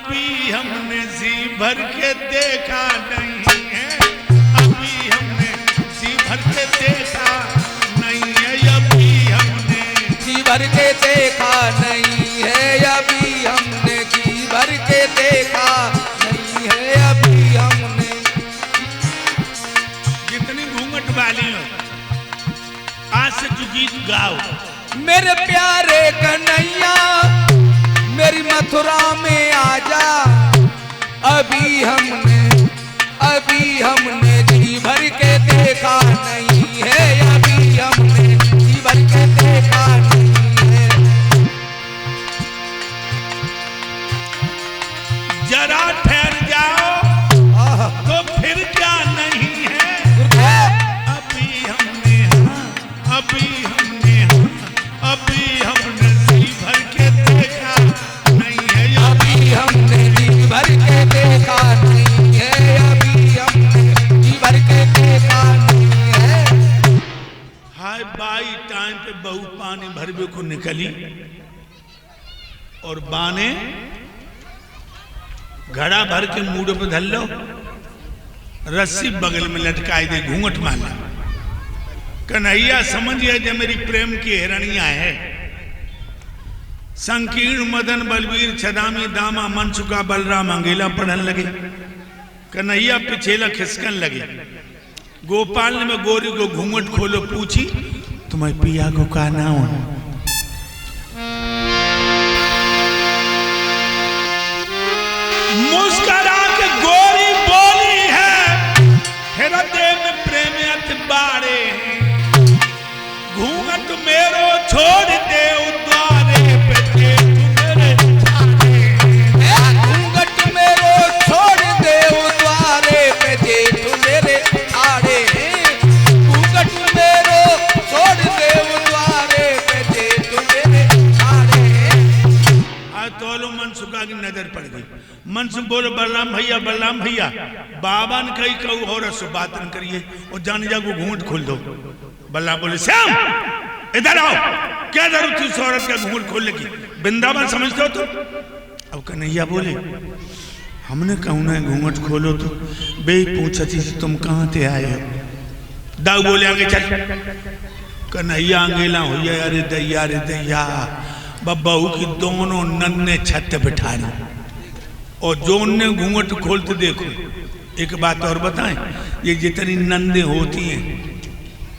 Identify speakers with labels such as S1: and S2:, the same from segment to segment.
S1: अभी हमने जी भर के देखा नहीं है, अभी हमने जी भर के देखा नहीं है, अभी हमने
S2: जी भर के देखा नहीं है, अभी हमने जी भर के देखा नहीं है, अभी हमने।
S1: जितनी घूंघट वाली हो आज से जो गीत गाओ।
S2: मेरे प्यारे कन्हैया मेरी मथुरा में आजा, अभी हमने जी भर के देखा नहीं है, अभी हमने जी भर के देखा नहीं है।
S1: जरा ठहर जाओ तो फिर क्या नहीं है, अभी हमने हाँ, अभी हमने हाँ, अभी हमने जी भर के देखा नहीं है,
S2: अभी हमने जी भर के देखा नहीं है, अभी हमने जी भर के देखा नहीं है।
S1: हाय बाई टाइम पे बहू पानी भरवे को निकली और बाने घड़ा भर के मूड पे धर लो, रस्सी बगल में लटकाई दे, घूंघट मान लो। कन्हैया समझिए जो मेरी प्रेम की हिरणिया है। संकीर्ण मदन बलवीर छदामी दामा मनसुका बलराम अंगेला पढ़न लगे। कन्हैया पिछेला खिसकन लगे। गोपाल ने गोरी को घूंघट खोलो पूछी, तुम्हें पिया को का नाम है? मुस्करा के गोरी बोली है, हृदय में प्रेम अति बारे हैं, घूंघट मेरो छोड़ दे द्वारे पे दे मेरे छाड़े,
S2: घूंघट मेरो छोड़ दे द्वारे पे दे तू मेरे छाड़े, घूंघट मेरो छोड़ दे द्वारे पे दे तू मेरे छाड़े।
S1: आज तोलो मनसुखा की नजर पड़ गई। मनसुख बोलो बलराम भैया बाबा ने कही कहू और सो बात न करिए और जान जा को घूंघट खोल दो। बलराम बोले श्याम इधर आओ, क्या जरूरत थी उस औरत का घूंघट खोलने की, वृंदावन समझते हो तुम? अब कन्हैया बोले हमने कहूँ ना घूंघट खोलो तो बे पूछा थी तुम कहाँ थे आए हो। दाऊ बोले आगे चल। कन्हैया अंगेला हो अरे दैया बब्बू की दोनों नन्हे छत बिठाई और जो ने घूंघट खोलते देखो। एक बात और बताएं, ये जितनी नन्हे होती हैं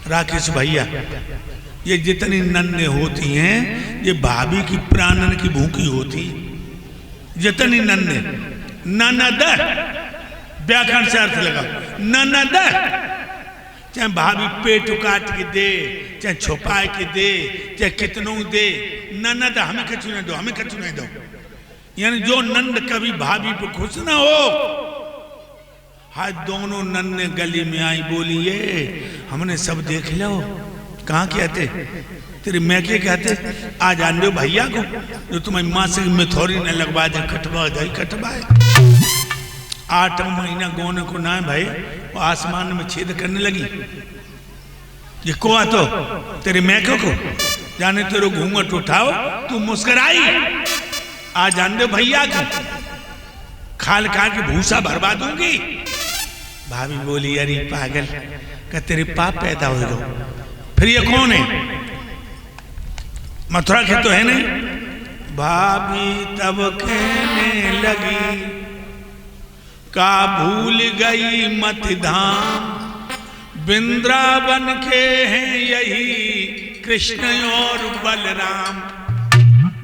S1: राकेश भैया, ये जितनी नन्हे होती हैं ये भाभी की प्राणन की भूखी होती। जितनी नन्हे ननद व्याकरण से अर्थ लगा, ननद चाहे भाभी पेट काट के दे, चाहे छुपा के दे, चाहे कितनों दे, ननद हमें कछु नहीं दो, हमें कछु नहीं दो। यानी जो नंद कभी भाभी पे खुश ना हो। हाथ दोनों नन्हे गली में आई बोली ये हमने सब देख लो। कहाँ कहते तेरी मैं क्या कहते आ जान दो भैया को जो तुम्हारी माँ से मिथौरी न लगवा दे, कटवा दे कटवाए। 8 महीना गोने को ना भाई वो आसमान में छेद करने लगी। ये को तो तेरे मैके को जाने तेरे घूंघट उठाओ तू मुस्कुराई आ जान दो भैया को खाल खा के भूसा भरवा दूंगी। भाभी बोली अरे पागल का तेरे पाप पैदा हो गो। फिर ये कौन है? मथुरा के तो है नहीं। भाभी तब कहने लगी का भूल गई मत धाम, वृंदावन के हैं यही कृष्ण और बलराम।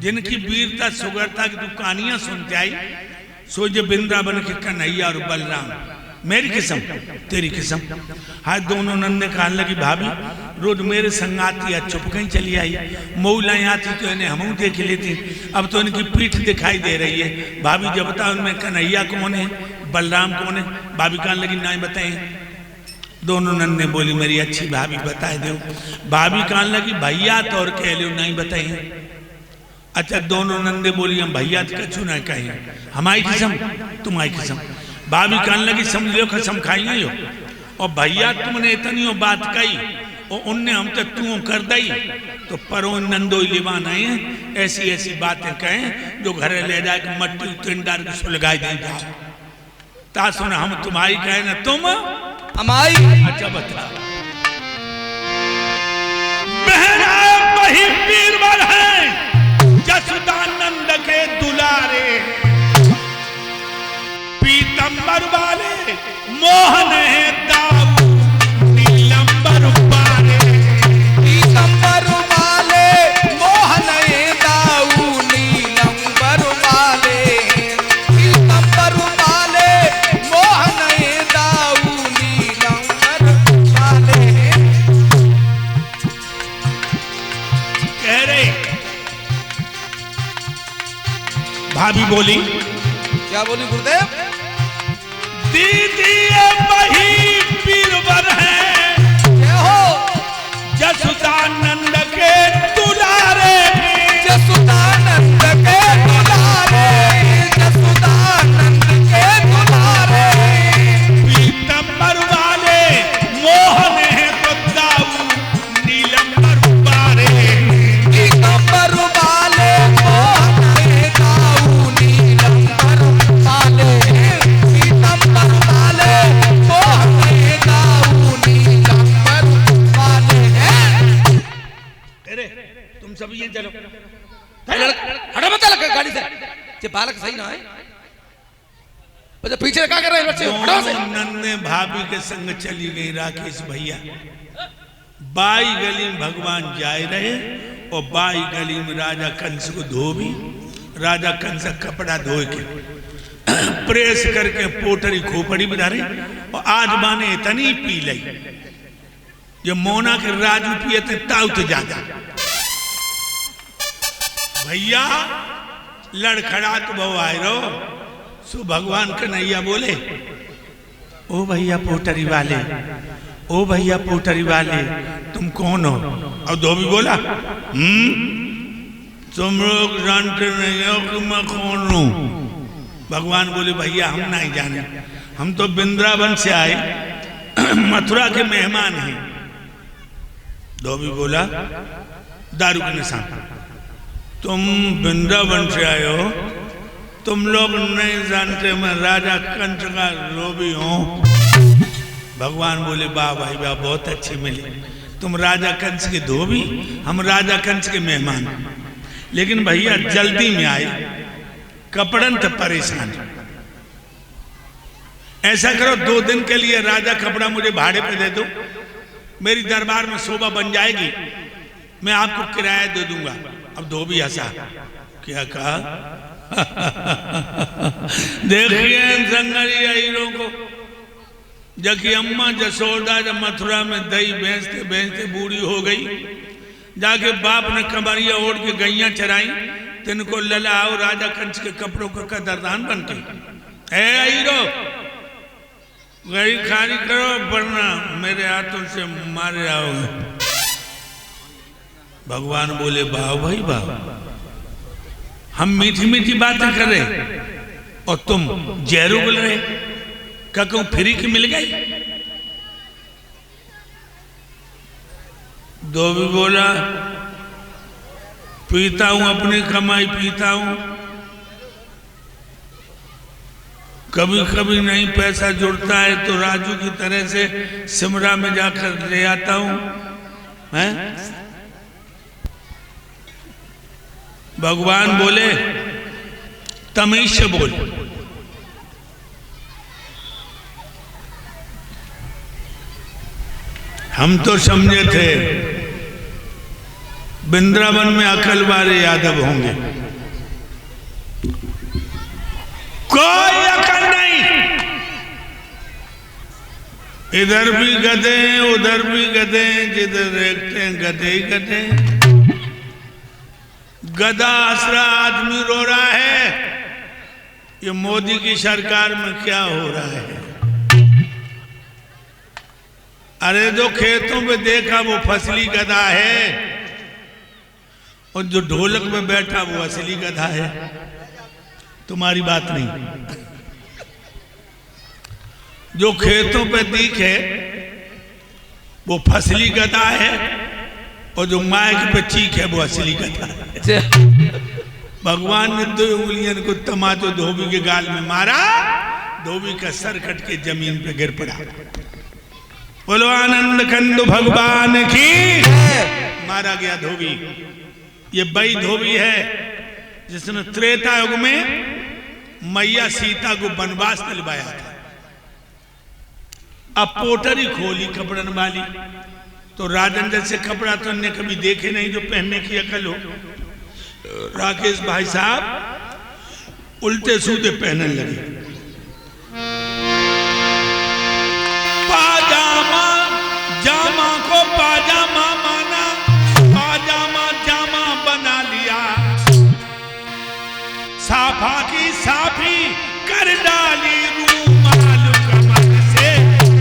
S1: जिनकी वीरता सुगरता की तू कहानियां सुनते आई सो जो वृंदावन के कन्हैया और बलराम। मेरी किस्म तेरी किस्म। हाथ दोनों नन्हे कहने लगी भाभी रोज मेरे संग आती है, चुप कहीं चली आई। मौला आती तो इन्हें हम देख लेती, अब तो इनकी पीठ दिखाई दे रही है। भाभी जब बता उनमें कन्हैया कौन है बलराम कौन है? भाभी कहने लगी नहीं बताए। दोनों नन्हे बोली मेरी अच्छी भाभी बताए दो। भाभी कहने लगी भैया तो और कह लो नहीं बताए। अच्छा दोनों नंदे बोली हम भैया तो कछु ना कहें, हमारी किस्म तुम्हारी किस्म। भाभी कहने लगी समझ लो कसम खाई हो और भैया तुमने इतनी बात कही उनने हम तक तू कर दई तो परो नंदो लिवान आए ऐसी ऐसी बातें कहें जो घर ले जाके मट्टी टिंडार की सुलगाई दे जाओ। ता सुन हम तुम्हारी कहे ना तुम
S2: हमारी।
S1: अच्छा बता बहना वही बीरबल है जसुदानंद के दुलारे पीतंबर वाले मोहन है दाऊ नीलंबर पारे।
S2: पीतंबर वाले मोहन है दाऊ नीलंबर वाले। पीतंबर वाले मोहन है दाऊ नीलंबर वाले।
S1: कह रहे भाभी बोली
S2: क्या बोली गुरुदेव?
S1: दीदी वही बीरबल है
S2: जय हो
S1: जसुदानंद के दुलारे।
S2: जसुदानंद के दुलारे। जसुदानंद के दुलारे।
S1: पीतंबर वाले मोहन है तो दाऊ नीलंबर पारे।
S2: पीतंबर वाले मोहन है दाऊ नीलंबर वाले। पीतंबर वाले मोहन है दाऊ नीलंबर वाले।
S1: अरे तुम सब ये चलो
S2: हटा मत लग गाड़ी से। ये बालक सही ना है। अच्छा पीछे क्या कर रहे हैं बच्चे? हटाओ से।
S1: नन्हे भाभी के संग चली गई राकेश भैया। बाई गली में भगवान जाए रहे और बाई गली में राजा कंस को धोबी राजा कंस का कपड़ा धोए के प्रेस करके पोटरी खोपड़ी बिधारे और आज माने इतनी पी लई जो मोना के राजू पिए थे ताऊ तो जाता भैया लड़खड़ात बहु आए रो सो भगवान कन्हैया बोले ओ भैया पोटरी वाले ओ भैया पोटरी वाले तुम कौन हो? और धोबी बोला तुम लोग जानते नहीं हो कि मैं कौन हूं। भगवान बोले भैया हम नहीं जाने हम तो वृंदावन से आए मथुरा के मेहमान हैं। धोबी बोला दारू के निशान तुम वृंदावन से आए हो तुम लोग नहीं जानते मैं राजा कंस का लोभी हूं। भगवान बोले वाह भाई वाह बहुत अच्छे मिले तुम राजा कंस के धोबी हम राजा कंस के मेहमान। लेकिन भैया जल्दी में आए कपड़न तो परेशान। ऐसा करो 2 दिन के लिए राजा कपड़ा मुझे भाड़े पे दे दो मेरी दरबार में शोभा बन जाएगी मैं आपको किराया दे दूंगा। अब धोबी हंसा क्या कहा देखिए संगरी हीरो को जबकि अम्मा जसोदा जब मथुरा में दही बेचते बेचते बूढ़ी हो गई जाके बाप ने कमरिया ओढ़ के गैया चराई तिनको ललाओ राजा कंस के कपड़ों का कदरदान बन के हीरो गई खाली करो वरना मेरे हाथों से मारे आओगे। भगवान बोले वाह भाई वाह हम मीठी मीठी बातें कर रहे और तुम जहरो बोल रहे क्या कहूं फ्री की मिल गई? धोबी बोला पीता हूं अपनी कमाई पीता हूं कभी कभी नहीं पैसा जुड़ता है तो राजू की तरह से सिमरा में जाकर ले आता हूं हैं? भगवान बोले तमीज से बोल। हम तो समझे थे वृंदावन में अकल वाले यादव होंगे कोई अकल नहीं। इधर भी गधे उधर भी गधे जिधर देखते हैं गधे ही गधे। गधा आसरा आदमी रो रहा है ये मोदी की सरकार में क्या हो रहा है। अरे जो खेतों में देखा वो फसली गधा है और जो ढोलक में बैठा वो असली गधा है। तुम्हारी बात नहीं। जो खेतों पे दिखे वो फसली गधा है, और जो माइक पे चीख है वो असली गधा है। भगवान ने 2 उंगलियों को तमाचो धोबी के गाल में मारा, धोबी का सर कट के जमीन पे गिर पड़ा। बोलो आनंद कंद भगवान की। मारा गया धोबी। ये वही धोबी है जिसने त्रेता युग में मैया सीता को वनवास दिलवाया था। अब पोटरी खोली कपड़न वाली, तो राजन जैसे कपड़ा तो हमने कभी देखे नहीं जो पहनने की अकल हो। राकेश भाई साहब उल्टे सूदे पहनने लगे। पाजामा जामा को पाजामा माना, पाजामा जामा बना लिया, साफा की साफी कर डाली, रूमाल कमर से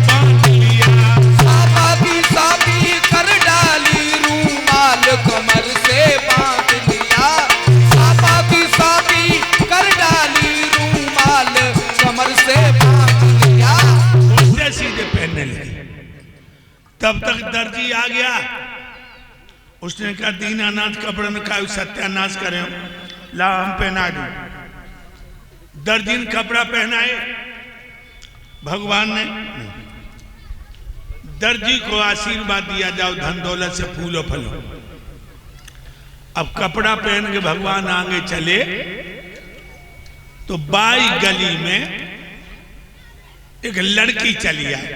S1: बांध लिया।
S2: साफा की साफी कर डाली, रूमाल कमर से बांध लिया। साफा की साफी कर डाली, रूमाल कमर से बांध लिया।
S1: उल्टे सीधे पहनने लगे। तब तक दर्जी आ गया। उसने कहा दीनानाथ कपड़े में का सत्यानाश करे, ला हम पहना दो। दर्जी ने कपड़ा पहनाए, भगवान ने दर्जी को आशीर्वाद दिया, जाओ धन दौलत से फूलो फलो। अब कपड़ा पहन के भगवान आगे चले तो बाई गली में एक लड़की चली आई।